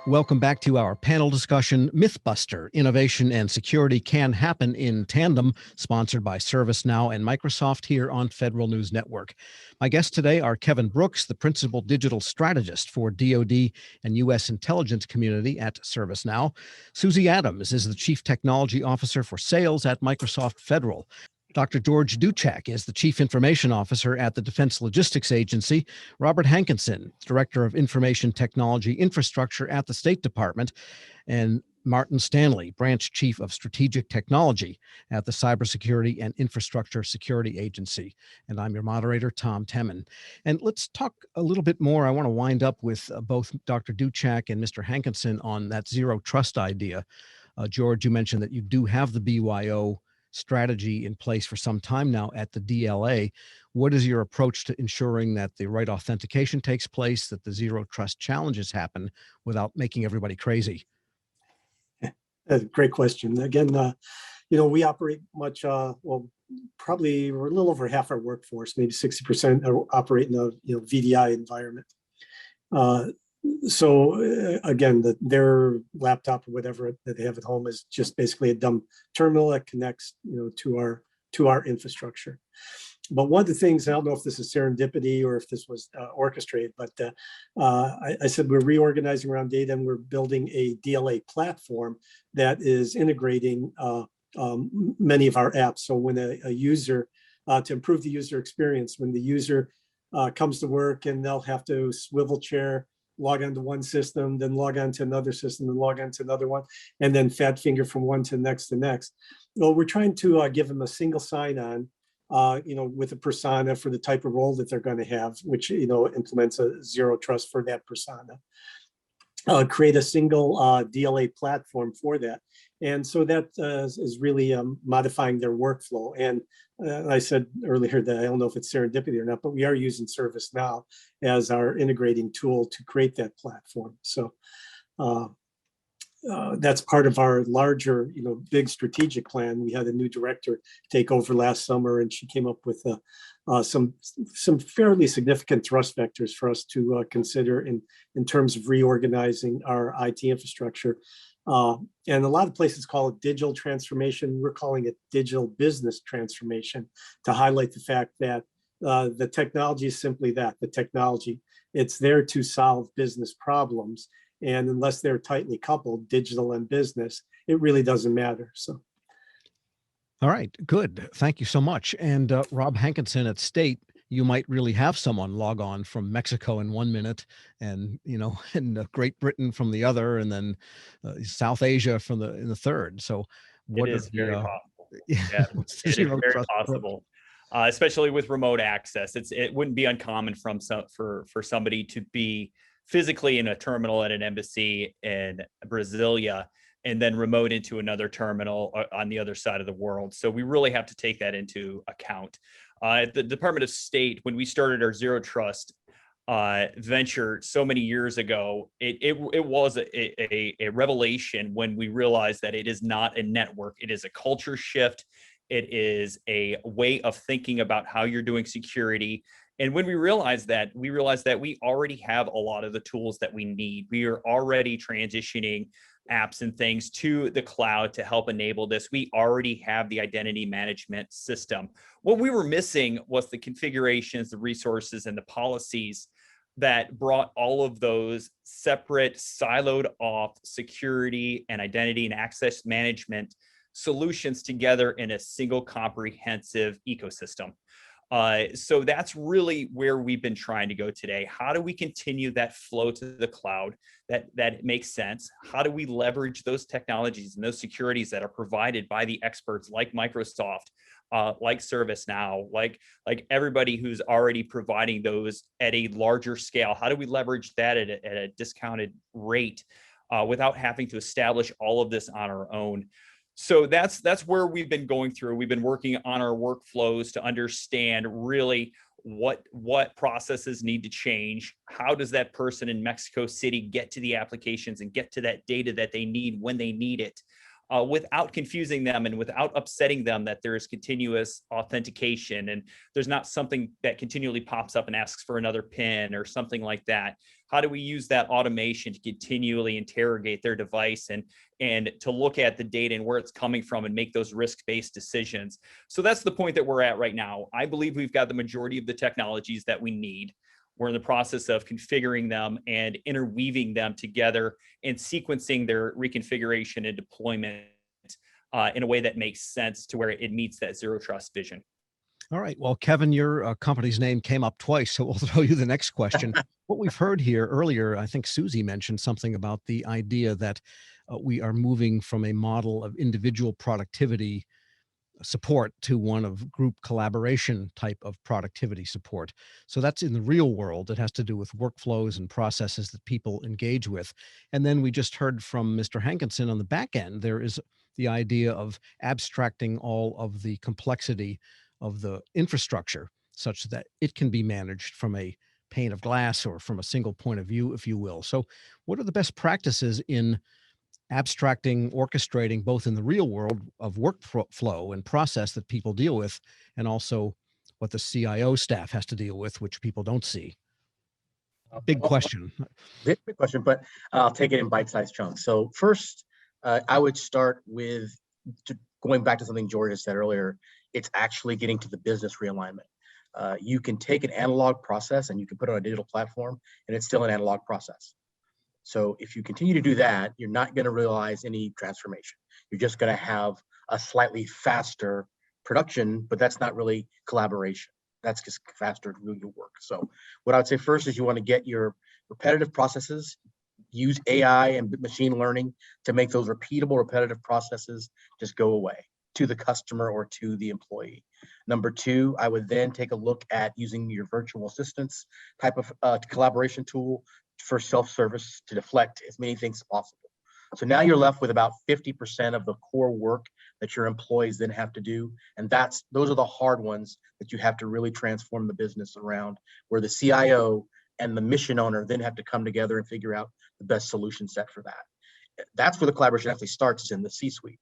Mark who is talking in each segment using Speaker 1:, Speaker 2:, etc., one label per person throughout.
Speaker 1: Welcome back to our panel discussion, Mythbuster, Innovation and Security Can Happen in Tandem, sponsored by ServiceNow and Microsoft here on Federal News Network. My guests today are Kevin Brooks, the Principal Digital Strategist for DoD and U.S. Intelligence Community at ServiceNow. Susie Adams is the Chief Technology Officer for Sales at Microsoft Federal. Dr. George Duchak is the Chief Information Officer at the Defense Logistics Agency. Robert Hankinson, Director of Information Technology Infrastructure at the State Department. And Martin Stanley, Branch Chief of Strategic Technology at the Cybersecurity and Infrastructure Security Agency. And I'm your moderator, Tom Temin. And let's talk a little bit more. I want to wind up with both Dr. Duchak and Mr. Hankinson on that zero trust idea. George, you mentioned that you do have the BYO strategy in place for some time now at the DLA. What is your approach to ensuring that the right authentication takes place, that the zero trust challenges happen without making everybody crazy?
Speaker 2: Great question. Again, we operate much, probably we're a little over half our workforce, maybe 60% operate in a VDI environment. Again, their laptop or whatever that they have at home is just basically a dumb terminal that connects, to our infrastructure. But one of the things, I don't know if this is serendipity or if this was orchestrated, but I said we're reorganizing around data and we're building a DLA platform that is integrating many of our apps. So when a user, to improve the user experience, when the user comes to work and they'll have to swivel chair, log on to one system, then log on to another system, then log on to another one, and then fat finger from one to next. Well, we're trying to give them a single sign-on, with a persona for the type of role that they're going to have, which, implements a zero trust for that persona. Create a single DLA platform for that. And so that is really modifying their workflow. And I said earlier that I don't know if it's serendipity or not, but we are using ServiceNow as our integrating tool to create that platform. So that's part of our larger, big strategic plan. We had a new director take over last summer, and she came up with some fairly significant thrust vectors for us to consider in terms of reorganizing our IT infrastructure. And a lot of places call it digital transformation. We're calling it digital business transformation to highlight the fact that the technology is simply that, the technology. It's there to solve business problems. And unless they're tightly coupled, digital and business, it really doesn't matter. So.
Speaker 1: All right, good. Thank you so much. And Rob Hankinson at State, you might really have someone log on from Mexico in 1 minute and, and Great Britain from the other, and then South Asia in the third. So what
Speaker 3: it is very possible.
Speaker 1: Yeah,
Speaker 3: it is very possible. Especially with remote access. It wouldn't be uncommon for somebody to be physically in a terminal at an embassy in Brasilia and then remote into another terminal on the other side of the world. So we really have to take that into account. At the Department of State, when we started our Zero Trust venture so many years ago, it was a revelation when we realized that it is not a network. It is a culture shift. It is a way of thinking about how you're doing security. And when we realized that, we already have a lot of the tools that we need. We are already transitioning apps and things to the cloud to help enable this. We already have the identity management system. What we were missing was the configurations, the resources, and the policies that brought all of those separate, siloed off security and identity and access management solutions together in a single comprehensive ecosystem. So that's really where we've been trying to go today. How do we continue that flow to the cloud that makes sense? How do we leverage those technologies and those securities that are provided by the experts like Microsoft, like ServiceNow, like everybody who's already providing those at a larger scale? How do we leverage that at a discounted rate without having to establish all of this on our own? So that's where we've been going through. We've been working on our workflows to understand really what processes need to change. How does that person in Mexico City get to the applications and get to that data that they need when they need it? without confusing them and without upsetting them that there is continuous authentication and there's not something that continually pops up and asks for another PIN or something like that. How do we use that automation to continually interrogate their device and to look at the data and where it's coming from and make those risk-based decisions? So that's the point that we're at right now. I believe we've got the majority of the technologies that we need. We're in the process of configuring them and interweaving them together and sequencing their reconfiguration and deployment in a way that makes sense to where it meets that zero trust vision.
Speaker 1: All right. Well, Kevin, your company's name came up twice, so we'll throw you the next question. What we've heard here earlier, I think Susie mentioned something about the idea that we are moving from a model of individual productivity support to one of group collaboration type of productivity support. So that's in the real world. It has to do with workflows and processes that people engage with. And then we just heard from Mr. Hankinson on the back end, there is the idea of abstracting all of the complexity of the infrastructure such that it can be managed from a pane of glass or from a single point of view, if you will. So what are the best practices in abstracting, orchestrating both in the real world of workflow and process that people deal with, and also what the CIO staff has to deal with, which people don't see? Big question.
Speaker 4: Big question, but I'll take it in bite-sized chunks. So first, I would start with going back to something George has said earlier. It's actually getting to the business realignment. You can take an analog process and you can put it on a digital platform, and it's still an analog process. So if you continue to do that, you're not going to realize any transformation. You're just going to have a slightly faster production, but that's not really collaboration. That's just faster to do your work. So what I would say first is you want to get your repetitive processes, use AI and machine learning to make those repeatable, repetitive processes just go away to the customer or to the employee. Number two, I would then take a look at using your virtual assistants type of collaboration tool for self-service to deflect as many things as possible. So now you're left with about 50% of the core work that your employees then have to do. And those are the hard ones that you have to really transform the business around, where the CIO and the mission owner then have to come together and figure out the best solution set for that. That's where the collaboration actually starts, is in the C-suite.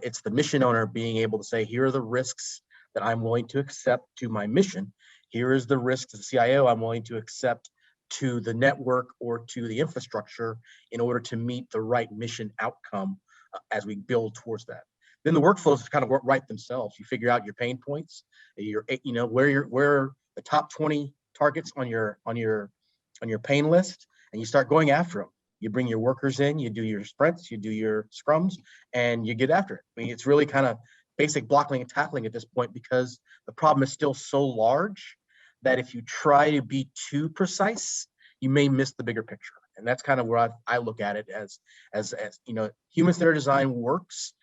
Speaker 4: It's the mission owner being able to say, here are the risks that I'm willing to accept to my mission. Here is the risks as a CIO I'm willing to accept to the network or to the infrastructure in order to meet the right mission outcome as we build towards that. Then the workflows kind of write themselves. You figure out your pain points, where the top 20 targets on your pain list, and you start going after them. You bring your workers in, you do your sprints, you do your scrums, and you get after it. I mean, it's really kind of basic blocking and tackling at this point, because the problem is still so large that if you try to be too precise, you may miss the bigger picture. And that's kind of where I look at it as human-centered design works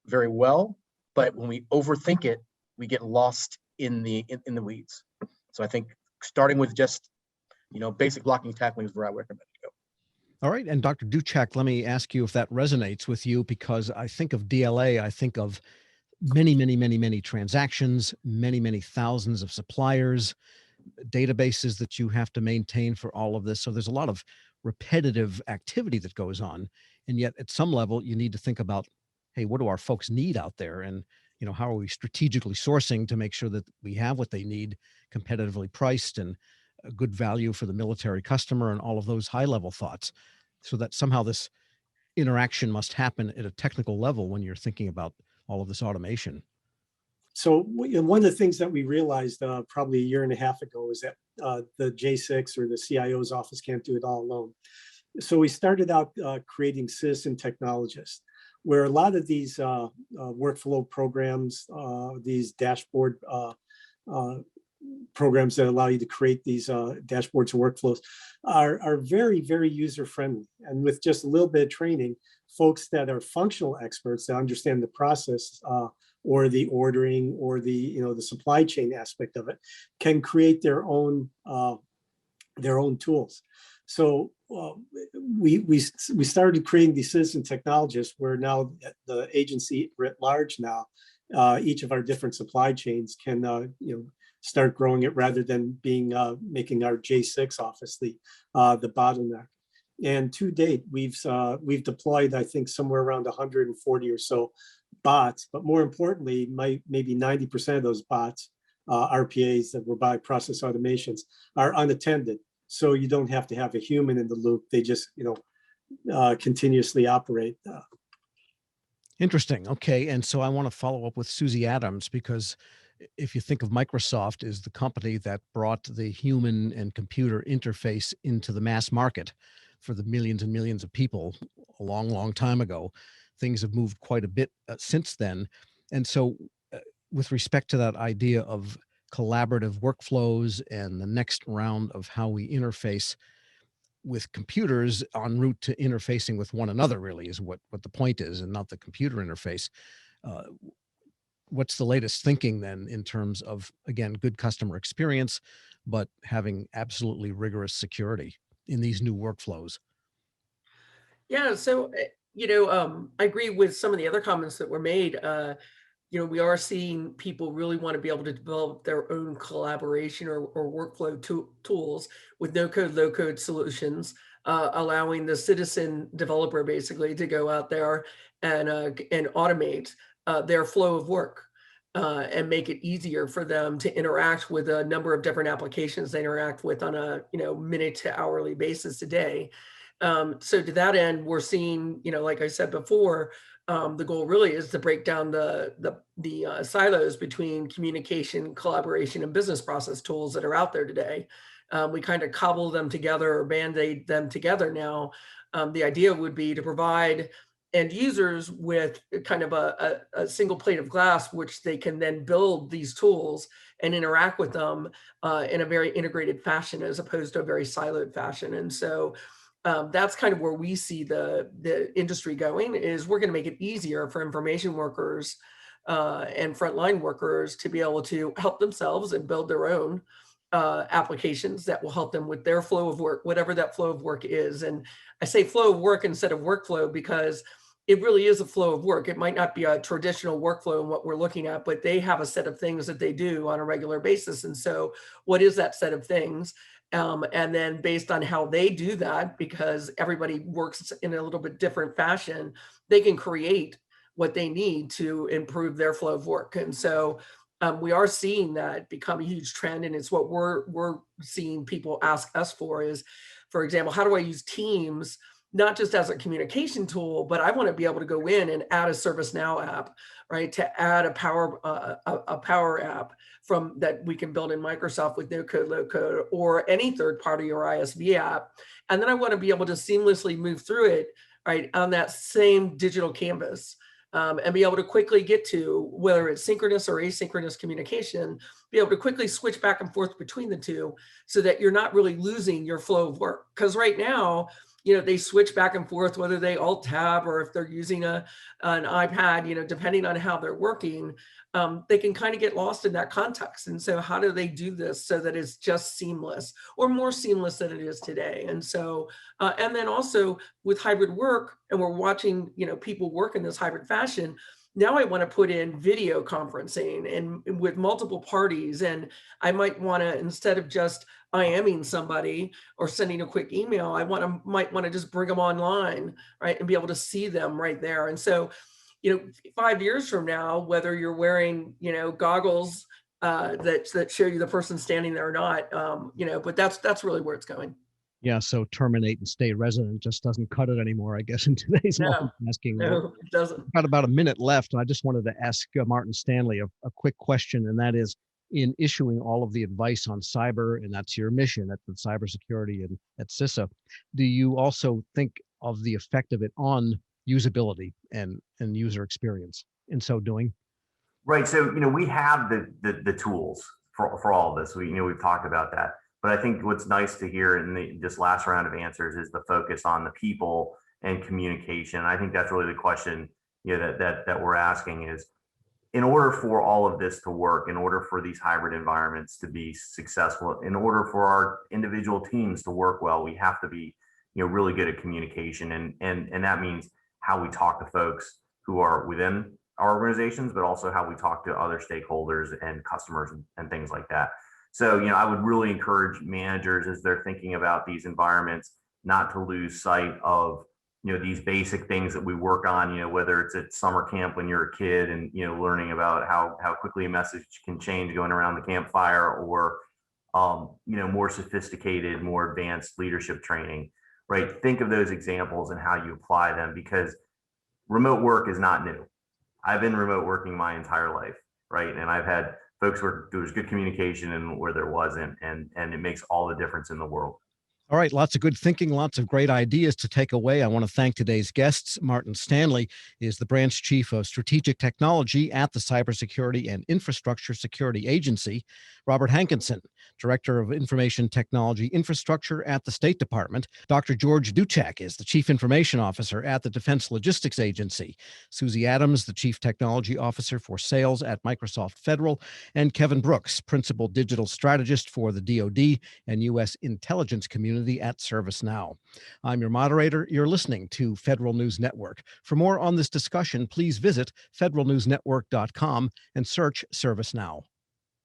Speaker 4: very well, but when we overthink it, we get lost in the weeds. So I think starting with just basic blocking and tackling is where I recommend to go.
Speaker 1: All right. And Dr. Duchek, let me ask you if that resonates with you, because I think of DLA, I think of many, many, many, many transactions, many, many thousands of suppliers, databases that you have to maintain for all of this. So there's a lot of repetitive activity that goes on. And yet at some level, you need to think about, hey, what do our folks need out there? And, how are we strategically sourcing to make sure that we have what they need, competitively priced and a good value for the military customer, and all of those high level thoughts, so that somehow this interaction must happen at a technical level when you're thinking about all of this automation.
Speaker 2: So one of the things that we realized probably a year and a half ago is that the J6 or the CIO's office can't do it all alone. So we started out creating citizen technologists, where a lot of these workflow programs, these dashboard programs that allow you to create these dashboards and workflows are very, very user-friendly. And with just a little bit of training, folks that are functional experts that understand the process or the ordering or the supply chain aspect of it can create their own tools. So we started creating these citizen technologists, where now the agency writ large now, each of our different supply chains can start growing it, rather than being making our J6 office the bottleneck. And to date, we've deployed, I think, somewhere around 140 or so bots. But more importantly, maybe 90% of those bots, RPAs, that robotic process automations, are unattended. So you don't have to have a human in the loop. They just, continuously operate.
Speaker 1: Interesting. Okay. And so I want to follow up with Susie Adams, because if you think of Microsoft as the company that brought the human and computer interface into the mass market for the millions and millions of people a long, long time ago, things have moved quite a bit since then. And so, with respect to that idea of collaborative workflows and the next round of how we interface with computers en route to interfacing with one another, really is what the point is, and not the computer interface. Uh, what's the latest thinking then in terms of, again, good customer experience, but having absolutely rigorous security in these new workflows?
Speaker 5: Yeah, so I agree with some of the other comments that were made. We are seeing people really want to be able to develop their own collaboration or workflow tools with no code, low code solutions, allowing the citizen developer basically to go out there and automate their flow of work. And make it easier for them to interact with a number of different applications they interact with on a minute to hourly basis a day. So to that end, we're seeing, like I said before, the goal really is to break down the silos between communication, collaboration, and business process tools that are out there today. We kind of cobble them together or band-aid them together now. The idea would be to provide end users with kind of a single plate of glass, which they can then build these tools and interact with them in a very integrated fashion, as opposed to a very siloed fashion. And so that's kind of where we see the industry going, is we're going to make it easier for information workers and frontline workers to be able to help themselves and build their own applications that will help them with their flow of work, whatever that flow of work is. And I say flow of work instead of workflow because it really is a flow of work. It might not be a traditional workflow in what we're looking at, but they have a set of things that they do on a regular basis. And so what is that set of things? And then based on how they do that, because everybody works in a little bit different fashion, they can create what they need to improve their flow of work. And so we are seeing that become a huge trend. And it's what we're seeing people ask us for is, for example, how do I use Teams, not just as a communication tool, but I want to be able to go in and add a ServiceNow app, right? To add a Power app from that we can build in Microsoft with no code, low code, or any third party or ISV app. And then I want to be able to seamlessly move through it, right, on that same digital canvas. And be able to quickly get to, whether it's synchronous or asynchronous communication, be able to quickly switch back and forth between the two so that you're not really losing your flow of work. Because right now, they switch back and forth, whether they alt tab or if they're using an iPad, depending on how they're working, they can kind of get lost in that context. And so how do they do this so that it's just seamless or more seamless than it is today? And so, and then also with hybrid work, and we're watching, people work in this hybrid fashion. Now I want to put in video conferencing and with multiple parties. And I might want to, instead of just IMing somebody or sending a quick email, might want to just bring them online, right? And be able to see them right there. And so, 5 years from now, whether you're wearing, goggles that show you the person standing there or not, but that's really where it's going.
Speaker 1: Yeah, so terminate and stay resident just doesn't cut it anymore, I guess, in today's multitasking.
Speaker 5: No, it doesn't.
Speaker 1: We've got about a minute left, and I just wanted to ask Martin Stanley a quick question, and that is, in issuing all of the advice on cyber, and that's your mission at the cybersecurity and at CISA, do you also think of the effect of it on usability and user experience in so doing?
Speaker 6: Right. So, we have the tools for all of this. We've talked about that. But I think what's nice to hear in this last round of answers is the focus on the people and communication. I think that's really the question, that we're asking is, in order for all of this to work, in order for these hybrid environments to be successful, in order for our individual teams to work well, we have to be, really good at communication. And that means how we talk to folks who are within our organizations, but also how we talk to other stakeholders and customers and things like that. So, I would really encourage managers as they're thinking about these environments not to lose sight of, these basic things that we work on, whether it's at summer camp when you're a kid and, learning about how quickly a message can change going around the campfire, or, more sophisticated, more advanced leadership training, right? Think of those examples and how you apply them, because remote work is not new. I've been remote working my entire life, right? And I've had folks where there was good communication and where there wasn't, and it makes all the difference in the world.
Speaker 1: All right, lots of good thinking, lots of great ideas to take away. I want to thank today's guests. Martin Stanley is the branch chief of strategic technology at the Cybersecurity and Infrastructure Security Agency. Robert Hankinson, director of information technology infrastructure at the State Department. Dr. George Duchek is the chief information officer at the Defense Logistics Agency. Susie Adams, the chief technology officer for sales at Microsoft Federal. And Kevin Brooks, principal digital strategist for the DoD and U.S. intelligence community at ServiceNow. I'm your moderator. You're listening to Federal News Network. For more on this discussion, please visit federalnewsnetwork.com and search ServiceNow.